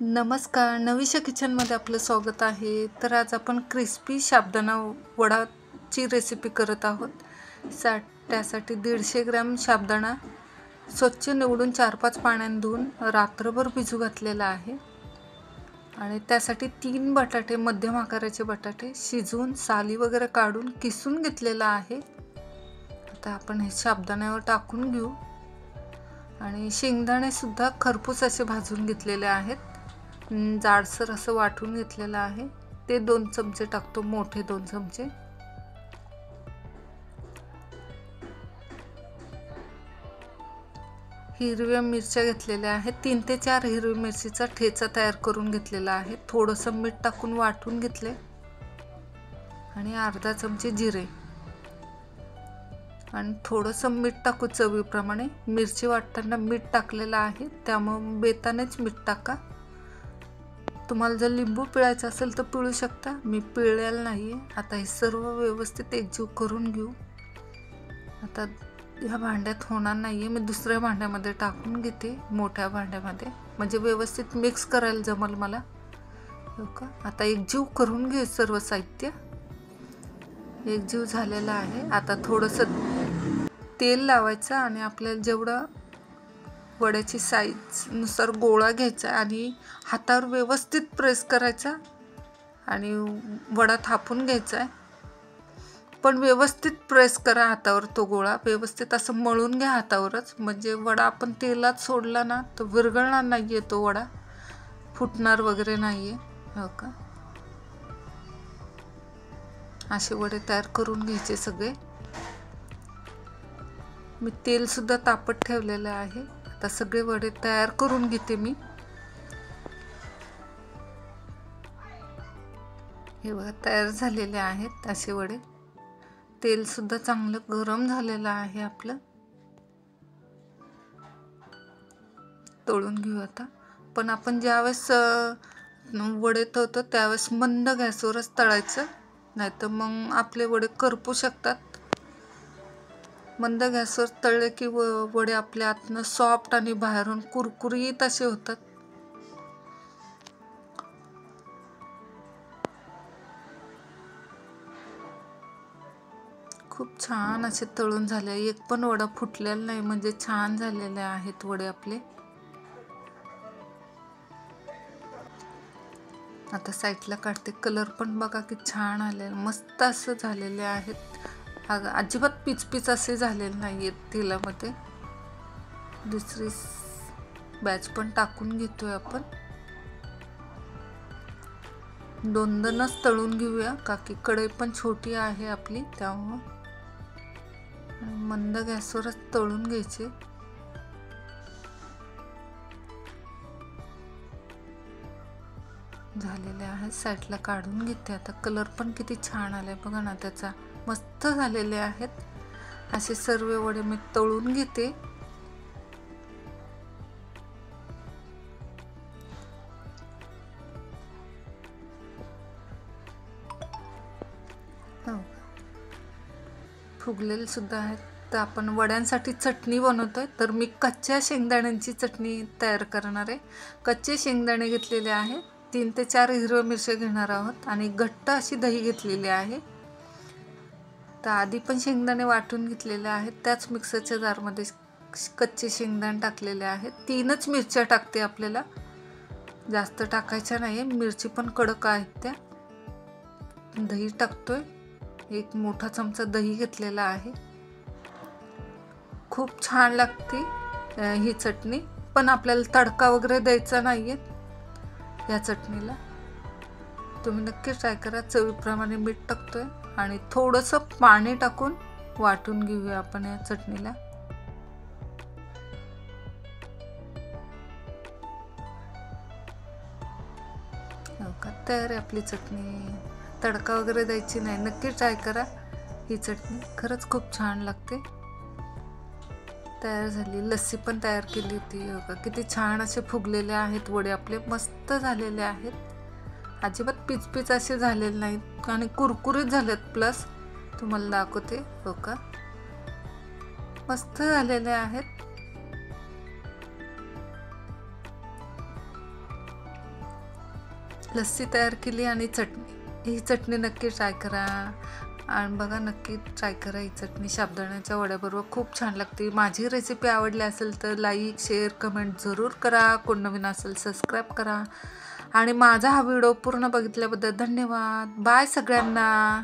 नमस्कार, नवीशा किचनमध्ये आपलं स्वागत आहे. तर आज आपण क्रिस्पी साबुदाणा वडाची रेसिपी करत आहोत. त्यासाठी 150 ग्रॅम साबुदाणा स्वच्छ निवडून 4-5 पाण्याने धुवून रात्रभर भिजू घातलेला आहे. आणि त्यासाठी 3 बटाटे, मध्यम आकाराचे बटाटे शिजवून साली वगैरे काढून किसून घेतलेला आहे. आता आपण हे साबुदाण्यावर टाकून घेऊ. आणि शेंगदाणे सुद्धा खरपूस असे भाजून घेतलेले आहेत. जाडसर असं वाटून घेतलेलं आहे. ते 2 चमचे टाकतो, मोठे 2 चमचे. हिरव्या मिरच्या घेतलेल्या आहेत. 3 ते 4 हिरवी मिरचीचा ठेचा तयार करून घेतलेला आहे. थोडंसं मीठ टाकून वाटून घेतले. आणि अर्धा चमचे जिरे आणि थोडंसं मीठ टाकू चवीप्रमाणे. मिरची वाटताना मीठ टाकलेलं आहे, त्यामुळे बेतानेच मीठ टाका. तुम्हाला जर लिंबू पिळायचं असेल तर पिळू शकता, मी पिळलेलं नाही आहे. आता हे सर्व व्यवस्थित एकजीव करून घेऊ. आता ह्या भांड्यात होणार नाही आहे, मी दुसऱ्या भांड्यामध्ये टाकून घेते, मोठ्या भांड्यामध्ये, म्हणजे व्यवस्थित मिक्स करायला जमल मला. हो का. आता एकजीव करून घेऊ. सर्व साहित्य एकजीव झालेलं आहे. आता थोडंसं तेल लावायचं आणि आपल्याला जेवढं वड्याची साईजनुसार गोळा घ्यायचा आणि हातावर व्यवस्थित प्रेस करायचा आणि वडा थापून घ्यायचा आहे. पण व्यवस्थित प्रेस करा हातावर. तो गोळा व्यवस्थित असं मळून घ्या हातावरच, म्हणजे वडा आपण तेलात सोडला ना तर विरघळणार नाही आहे, तो वडा फुटणार वगैरे नाही आहे. हो का. असे वडे तयार करून घ्यायचे सगळे. मी तेल सुद्धा तापत ठेवलेलं आहे. आता सगळे वडे तयार करून घेते मी. हे बघा तयार झालेले आहेत असे वडे. तेल सुद्धा चांगलं गरम झालेलं आहे आपलं. तळून घेऊ आता. पण आपण ज्यावेळेस वडे तळतो त्यावेळेस मंद गॅसवरच तळायचं, नाहीतर मग आपले वडे करपू शकतात. मंद गॅसवर तळले की वडे आपल्या आतनं सॉफ्ट आणि बाहेरून कुरकुरीत असे होतात. खूप छान असे तळून झाले. एक पण वडा फुटलेला नाही, म्हणजे छान झालेले आहेत वडे आपले. आता साईडला काढते. कलर पण बघा की छान आले, मस्त असं झालेले आहेत. अजिबात पिचपिच असे झालेले नाही आहेत तेलामध्ये. दुसरी बॅच पण टाकून घेतोय आपण. 2-2च तळून घेऊया, का की कढई पण छोटी आहे आपली, त्यामुळं मंद गॅसवरच तळून घ्यायचे. झालेले आहे. साईडला काढून घेते आता. कलर पण किती छान आलाय बघा ना त्याचा, मस्त झालेले आहेत. असे सर्व वडे मी तळून घेते. हो, फुगलेले सुद्धा आहेत. तर आपण वड्यांसाठी चटणी बनवतोय, तर मी कच्च्या शेंगदाण्यांची चटणी तयार करणार आहे. कच्चे शेंगदाणे घेतलेले आहे. 3 ते 4 हिरव्या मिरच्या घेणार आहोत आणि घट्ट अशी दही घेतलेली आहे. तर आधी पण शेंगदाणे वाटून घेतलेले आहेत. त्याच मिक्सरच्या जारमध्ये कच्चे शेंगदाणे टाकलेले आहेत. 3च मिरच्या टाकते, आपल्याला जास्त टाकायच्या नाही, मिरची पण कडक आहेत त्या. दही टाकतोय. 1 मोठा चमचा दही घेतलेला आहे. खूप छान लागते ही चटणी. पण आपल्याला तडका वगैरे द्यायचा नाहीये या चटणीला. तुम्ही नक्की ट्राय करा. चवीप्रमाणे मीठ टाकतोय आणि थोडंसं पाणी टाकून वाटून घेऊया आपण या चटणीला. हो का. तयार आहे आपली चटणी. तडका वगैरे द्यायची नाही. नक्की ट्राय करा. ही चटणी खरंच खूप छान लागते. तयार झाली. लस्सी पण तयार केली होती. हो का. किती छान असे फुगलेले आहेत वडे आपले, मस्त झालेले आहेत. अजिबात पिचपिच असे झालेले नाहीत आणि कुरकुरीत झालेत. प्लस तुम्हाला दाखवते. हो का. मस्त झालेले आहेत. लस्सी तयार केली आणि चटणी, ही चटणी नक्की ट्राय करा. आणि बघा, नक्की ट्राय करा ही चटणी साबुदाण्याच्या वड्याबरोबर खूप छान लागते. माझी रेसिपी आवडली असेल तर लाईक शेअर कमेंट जरूर करा. कोण नवीन असेल सबस्क्राईब करा. आणि माझा हा व्हिडिओ पूर्ण बघितल्याबद्दल धन्यवाद. बाय सगळ्यांना.